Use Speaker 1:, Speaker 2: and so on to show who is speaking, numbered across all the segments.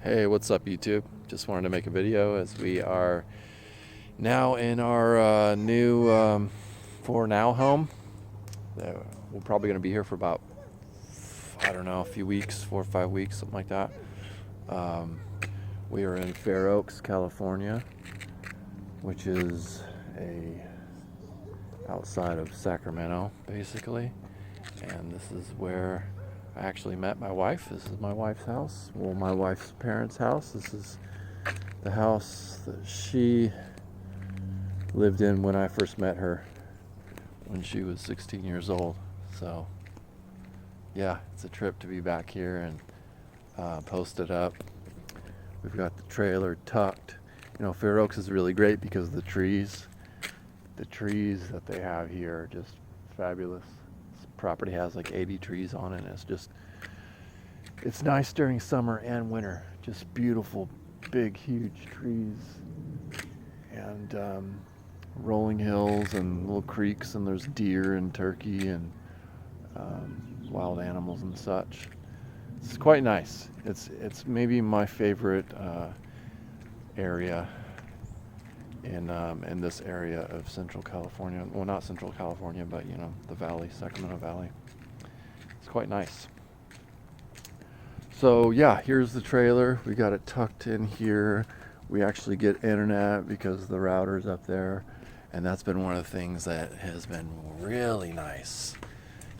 Speaker 1: Hey, what's up, YouTube? Just wanted to make a video as we are now in our new for now home. We're probably going to be here for about, I don't know, a few weeks, 4 or 5 weeks, something like that. We are in Fair Oaks, California, which is outside of Sacramento, basically. And this is where I actually met my wife. This is my wife's house. Well, my wife's parents' house. This is the house that she lived in when I first met her when she was 16 years old. So, yeah, it's a trip to be back here and posted up. We've got the trailer tucked. You know, Fair Oaks is really great because of the trees. The trees that they have here are just fabulous. Property has like 80 trees on it, and it's nice during summer and winter. Just beautiful, big, huge trees, and rolling hills and little creeks, and there's deer and turkey and wild animals and such. It's quite nice. It's maybe my favorite area in this area of Central California. Well, not Central California, but you know, the valley, Sacramento Valley. It's quite nice. So yeah, here's the trailer. We got it tucked in here. We actually get internet because the router's up there, and that's been one of the things that has been really nice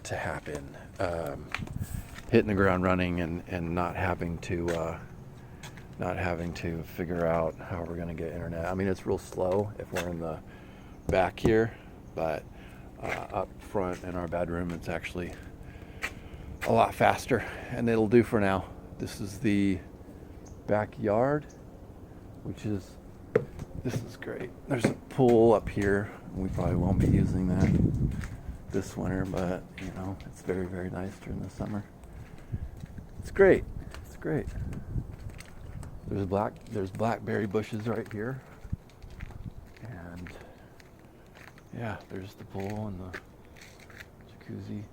Speaker 1: to happen. Hitting the ground running and not having to figure out how we're going to get internet. I mean, it's real slow if we're in the back here, but up front in our bedroom, it's actually a lot faster, and it'll do for now. This is the backyard, this is great. There's a pool up here. We probably won't be using that this winter, but you know, it's very, very nice during the summer. It's great. It's great. There's blackberry bushes right here, and yeah, there's the pool and the jacuzzi.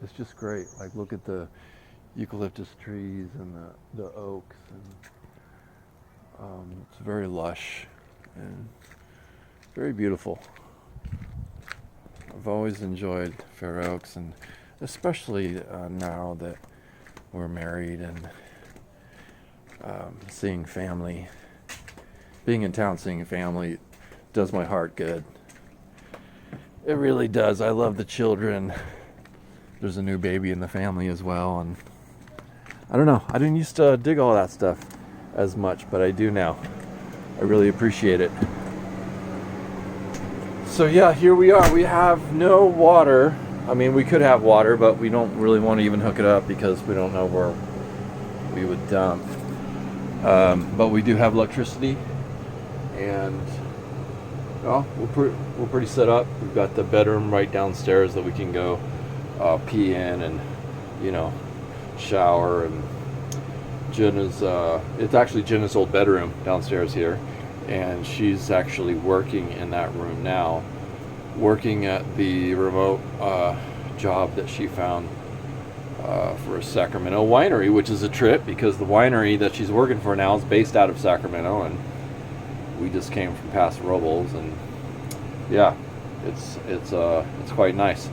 Speaker 1: It's just great. Like, look at the eucalyptus trees and the oaks, and it's very lush and very beautiful. I've always enjoyed Fair Oaks, and especially now that we're married and seeing family, being in town, seeing family does my heart good. It really does. I love the children. There's a new baby in the family as well, and I don't know, I didn't used to dig all that stuff as much, but I do now. I really appreciate it. So yeah, here we are. We have no water. I mean, we could have water, but we don't really want to even hook it up because we don't know where we would dump. But we do have electricity, and well, we're pretty set up. We've got the bedroom right downstairs that we can go pee in and, you know, shower. And Jenna's it's actually Jenna's old bedroom downstairs here, and she's actually working in that room now, working at the remote job that she found for a Sacramento winery, which is a trip because the winery that she's working for now is based out of Sacramento, and we just came from Paso Robles, and yeah, it's quite nice.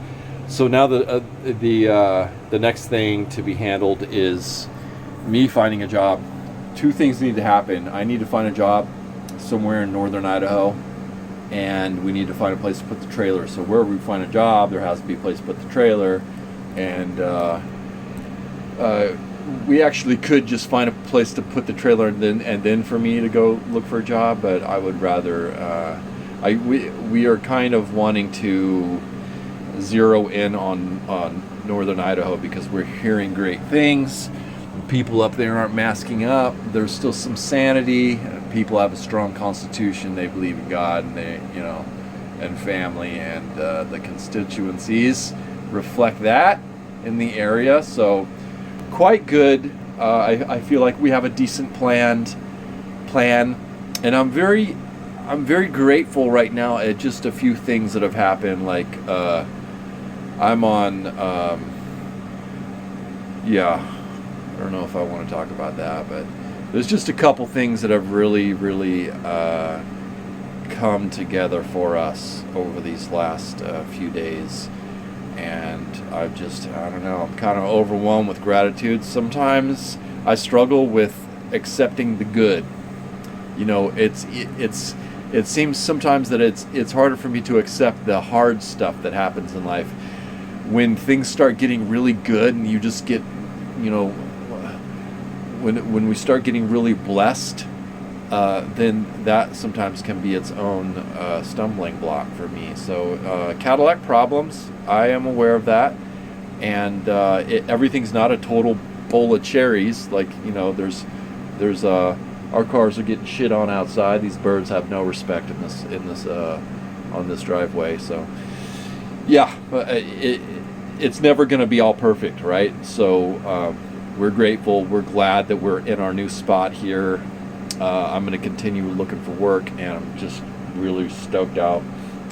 Speaker 1: So now the next thing to be handled is me finding a job. Two things need to happen. I need to find a job somewhere in northern Idaho, and we need to find a place to put the trailer. So wherever we find a job, there has to be a place to put the trailer, and we actually could just find a place to put the trailer and then for me to go look for a job, but I would rather we are kind of wanting to zero in on northern Idaho because we're hearing great things. People up there aren't masking up. There's still some sanity. People have a strong constitution. They believe in God, and they, you know, and family, and the constituencies reflect that in the area. So quite good. I feel like we have a decent plan, and I'm very grateful right now at just a few things that have happened. Like I'm on I don't know if I want to talk about that, but there's just a couple things that have really, really come together for us over these last few days. And I don't know, I'm kind of overwhelmed with gratitude. Sometimes I struggle with accepting the good. You know, it seems sometimes that it's harder for me to accept the hard stuff that happens in life. When things start getting really good and you just get, you know, when we start getting really blessed, then that sometimes can be its own stumbling block for me. So Cadillac problems, I am aware of that, and everything's not a total bowl of cherries. Like, you know, there's our cars are getting shit on outside. These birds have no respect in this on this driveway. So yeah, it's never going to be all perfect, right? So we're grateful. We're glad that we're in our new spot here. I'm going to continue looking for work, and I'm just really stoked out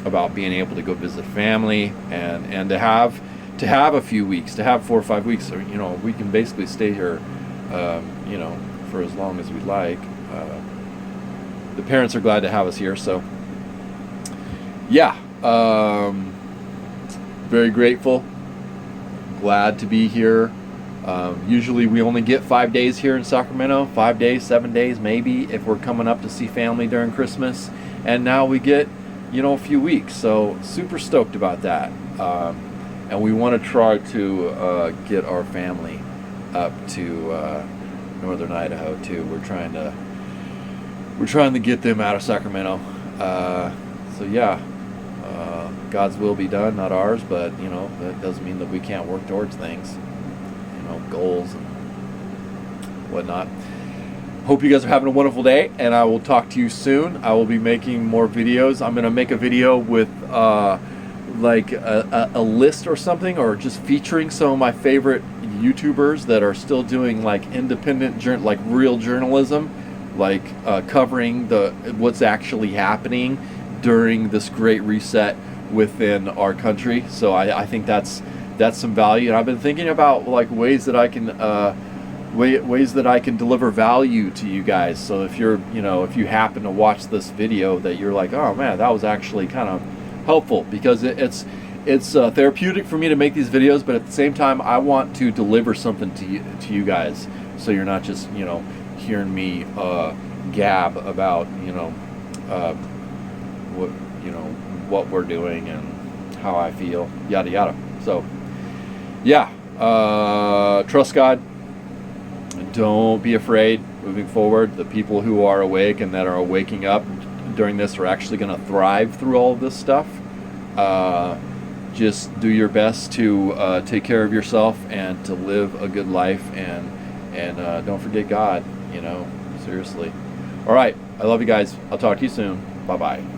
Speaker 1: about being able to go visit family and to have a few weeks, to have 4 or 5 weeks. Or, you know, we can basically stay here, you know, for as long as we like. The parents are glad to have us here, so yeah, very grateful, glad to be here. Usually we only get 5 days here in Sacramento, 5 days, 7 days maybe, if we're coming up to see family during Christmas. And now we get, you know, a few weeks. So super stoked about that. And we want to try to get our family up to northern Idaho too. We're trying to get them out of Sacramento. So yeah, God's will be done, not ours. But you know, that doesn't mean that we can't work towards things. Goals and whatnot. Hope you guys are having a wonderful day, and I will talk to you soon. I will be making more videos. I'm going to make a video with like a list or something, or just featuring some of my favorite YouTubers that are still doing like independent, like real journalism, like covering what's actually happening during this great reset within our country. So I think that's some value, and I've been thinking about like ways that I can deliver value to you guys. So if if you happen to watch this video, that you're like, oh man, that was actually kind of helpful, because it's therapeutic for me to make these videos, but at the same time I want to deliver something to you guys, so you're not just hearing me gab about what we're doing and how I feel, yada yada. So yeah, trust God. Don't be afraid moving forward. The people who are awake and that are waking up during this are actually going to thrive through all of this stuff. Just do your best to take care of yourself and to live a good life, and don't forget God, seriously. All right, I love you guys. I'll talk to you soon. Bye-bye.